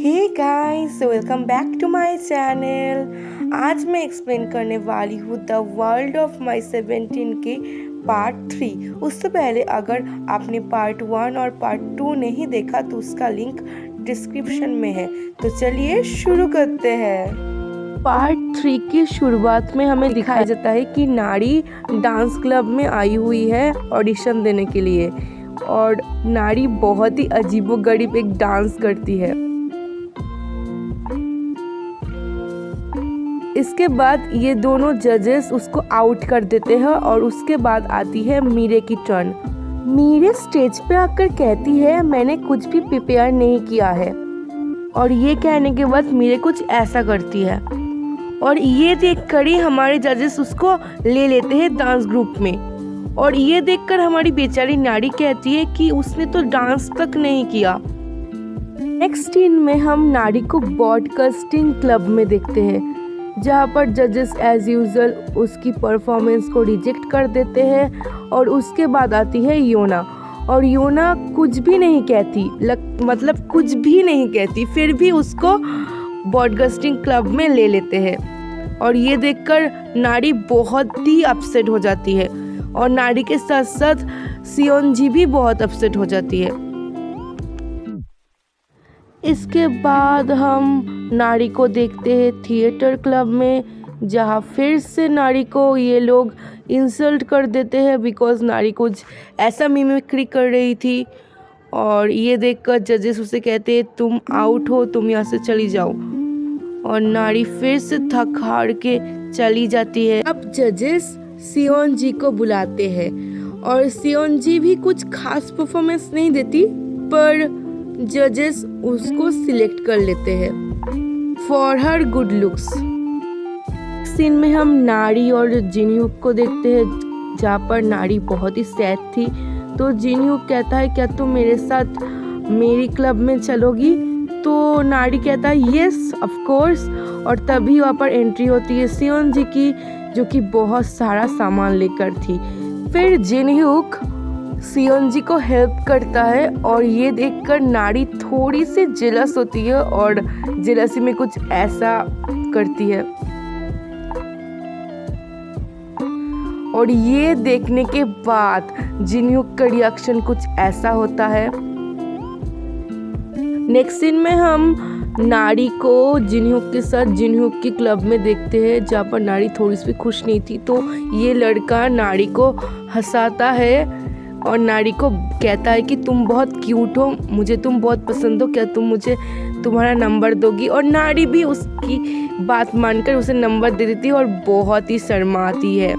Hey guys, welcome back to my channel. आज मैं explain करने वाली हूँ द वर्ल्ड ऑफ माई 17 के पार्ट 3। उससे पहले अगर आपने पार्ट 1 और पार्ट 2 नहीं देखा तो उसका लिंक डिस्क्रिप्शन में है। तो चलिए शुरू करते हैं। पार्ट 3 की शुरुआत में हमें दिखाया जाता है कि नाड़ी डांस क्लब में आई हुई है ऑडिशन देने के लिए, और नाड़ी बहुत ही अजीबोगरीब एक डांस करती है। इसके बाद ये दोनों जजेस उसको आउट कर देते हैं और उसके बाद आती है मीरे की टर्न। मीरे स्टेज पे आकर कहती है मैंने कुछ भी प्रिपेयर नहीं किया है, और ये कहने के बाद मीरे कुछ ऐसा करती है और ये देखकर ही हमारे जजेस उसको ले लेते हैं डांस ग्रुप में। और ये देखकर हमारी बेचारी नाड़ी कहती है कि उसने तो डांस तक नहीं किया। नेक्स्ट सीन में हम नाड़ी को ब्रॉडकास्टिंग क्लब में देखते हैं, जहाँ पर जजेस एज यूजुअल उसकी परफॉर्मेंस को रिजेक्ट कर देते हैं। और उसके बाद आती है योना, और योना कुछ भी नहीं कहती, मतलब कुछ भी नहीं कहती, फिर भी उसको ब्रॉडकास्टिंग क्लब में ले लेते हैं। और ये देखकर नाड़ी बहुत ही अपसेट हो जाती है, और नाड़ी के साथ साथ सियोन जी भी बहुत अपसेट हो जाती है। इसके बाद हम नाड़ी को देखते हैं थिएटर क्लब में, जहाँ फिर से नाड़ी को ये लोग इंसल्ट कर देते हैं बिकॉज नाड़ी कुछ ऐसा मिमिक्री कर रही थी। और ये देखकर जजेस उसे कहते हैं तुम आउट हो, तुम यहाँ से चली जाओ। और नाड़ी फिर से थक हार के चली जाती है। अब जजेस सियोन जी को बुलाते हैं, और सियोन जी भी कुछ खास परफॉर्मेंस नहीं देती, पर जजेस उसको सिलेक्ट कर लेते हैं for her good looks. Scene में हम नाड़ी और जिनह्यूक को देखते हैं, जहाँ पर नाड़ी बहुत ही सैड थी। तो जिनह्यूक कहता है क्या तुम मेरे साथ मेरी क्लब में चलोगी? तो नाड़ी कहता है यस ऑफ कोर्स। और तभी वहाँ पर एंट्री होती है सियोन जी की, जो कि बहुत सारा सामान लेकर थी। फिर जिनह्यूक सियोन जी को हेल्प करता है, और ये देखकर नाड़ी थोड़ी सी जेलस होती है और जेलसी में कुछ ऐसा करती है। और ये देखने के बाद जिनह्यूक का रिएक्शन कुछ ऐसा होता है। नेक्स्ट सीन में हम नाड़ी को जिनह्यूक के साथ जिनह्यूक की क्लब में देखते हैं, जहाँ पर नाड़ी थोड़ी सी खुश नहीं थी। तो ये लड़का नाड़ी को हंसाता है और नाड़ी को कहता है कि तुम बहुत क्यूट हो, मुझे तुम बहुत पसंद हो, क्या तुम मुझे तुम्हारा नंबर दोगी? और नाड़ी भी उसकी बात मानकर उसे नंबर दे देती है और बहुत ही शर्माती है।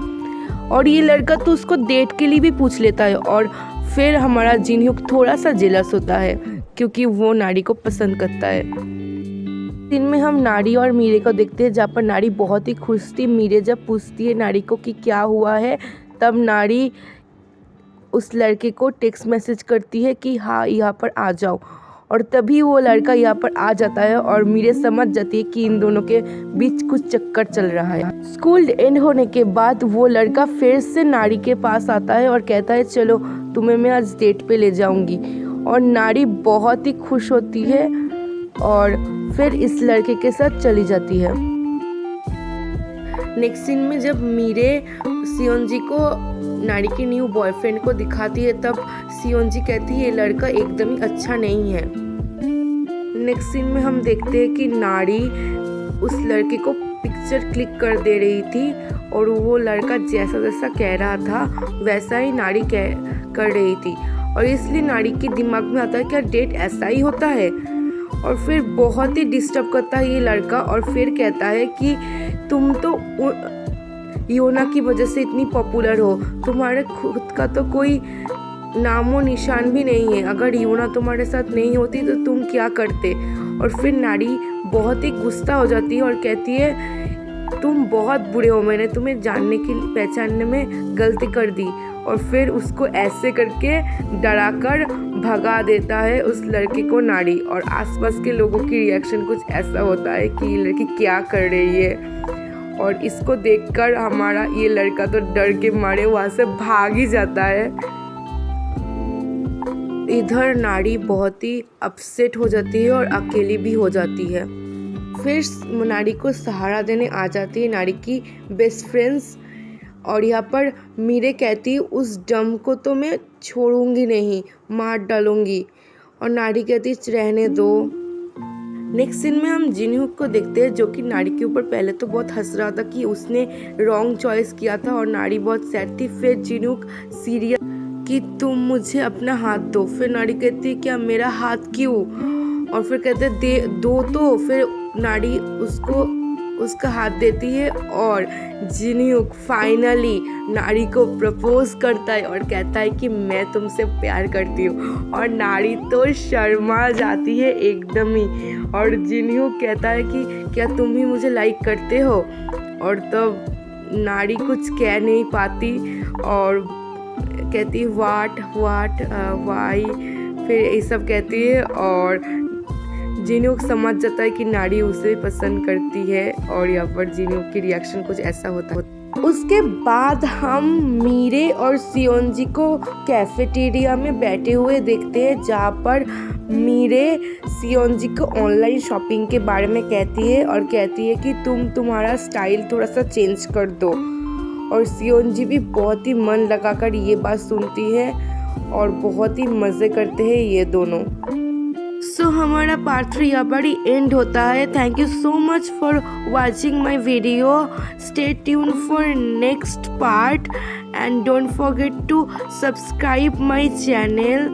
और ये लड़का तो उसको डेट के लिए भी पूछ लेता है, और फिर हमारा जिनह्यूक थोड़ा सा जेलस होता है क्योंकि वो नाड़ी को पसंद करता है। दिन में हम नाड़ी और मीरे को देखते हैं, जहाँ पर नाड़ी बहुत ही खुश थी। मीरे जब पूछती है नाड़ी को कि क्या हुआ है, तब नाड़ी उस लड़के को टेक्स्ट मैसेज करती है कि हाँ यहाँ पर आ जाओ। और तभी वो लड़का यहाँ पर आ जाता है, और मीरे समझ जाती है कि इन दोनों के बीच कुछ चक्कर चल रहा है। स्कूल एंड होने के बाद वो लड़का फिर से नाड़ी के पास आता है और कहता है चलो तुम्हें मैं आज डेट पे ले जाऊंगी। और नाड़ी बहुत ही खुश होती है और फिर इस लड़के के साथ चली जाती है। नेक्स्ट सीन में जब मीरे सियोन जी को नाड़ी के न्यू बॉयफ्रेंड को दिखाती है, तब सियोन जी कहती है ये लड़का एकदम ही अच्छा नहीं है। नेक्स्ट सीन में हम देखते हैं कि नाड़ी उस लड़के को पिक्चर क्लिक कर दे रही थी, और वो लड़का जैसा जैसा कह रहा था वैसा ही नाड़ी कर रही थी। और इसलिए नाड़ी के दिमाग में आता है क्या डेट ऐसा ही होता है? और फिर बहुत ही डिस्टर्ब करता है ये लड़का, और फिर कहता है कि तुम तो योना की वजह से इतनी पॉपुलर हो, तुम्हारे खुद का तो कोई नामो निशान भी नहीं है। अगर योना तुम्हारे साथ नहीं होती तो तुम क्या करते? और फिर नाड़ी बहुत ही गुस्सा हो जाती है और कहती है तुम बहुत बुरे हो, मैंने तुम्हें जानने की पहचानने में गलती कर दी। और फिर उसको ऐसे करके डराकर भगा देता है उस लड़के को नाड़ी। और आसपास के लोगों की रिएक्शन कुछ ऐसा होता है कि ये लड़की क्या कर रही है। और इसको देखकर हमारा ये लड़का तो डर के मारे वहाँ से भाग ही जाता है। इधर नाड़ी बहुत ही अपसेट हो जाती है और अकेली भी हो जाती है। फिर नाड़ी को सहारा देने आ जाती है नाड़ी की बेस्ट फ्रेंड्स, और यहाँ पर मीरे कहती है उस डम को तो मैं छोड़ूंगी नहीं, मार डालूंगी। और नाड़ी कहती है रहने दो। नेक्स्ट सीन में हम जिनहुक को देखते हैं जो कि नाड़ी के ऊपर पहले तो बहुत हंस रहा था कि उसने रॉन्ग चॉइस किया था और नाड़ी बहुत सैड थी। फिर जिनहुक सीरियस कि तुम मुझे अपना हाथ दो। फिर नाड़ी कहती है क्या मेरा हाथ क्यों, और फिर कहते दे दो तो। फिर नाड़ी उसका हाथ देती है और जिनहुक फाइनली नाड़ी को प्रपोज करता है और कहता है कि मैं तुमसे प्यार करती हूँ। और नाड़ी तो शर्मा जाती है एकदम ही, और जिनहुक कहता है कि क्या तुम ही मुझे लाइक करते हो। और तब नाड़ी कुछ कह नहीं पाती और कहती वाट वाई, फिर ये सब कहती है। और जिनहुक समझ जाता है कि नाड़ी उसे पसंद करती है और यहाँ पर जिनहुक की रिएक्शन कुछ ऐसा होता है। उसके बाद हम मीरे और सियोंजी को कैफेटेरिया में बैठे हुए देखते हैं जहाँ पर मीरे सियोंजी को ऑनलाइन शॉपिंग के बारे में कहती है और कहती है कि तुम्हारा स्टाइल थोड़ा सा चेंज कर दो। और सियोंजी भी बहुत ही मन लगाकर ये बात सुनती है और बहुत ही मज़े करते हैं ये दोनों। सो हमारा पार्ट 3 यहाँ पर ही एंड होता है। Thank you so much for watching my video. Stay tuned for next part and don't forget to subscribe my channel,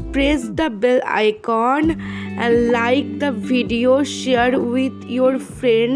press the bell icon and like the video, share with your friends.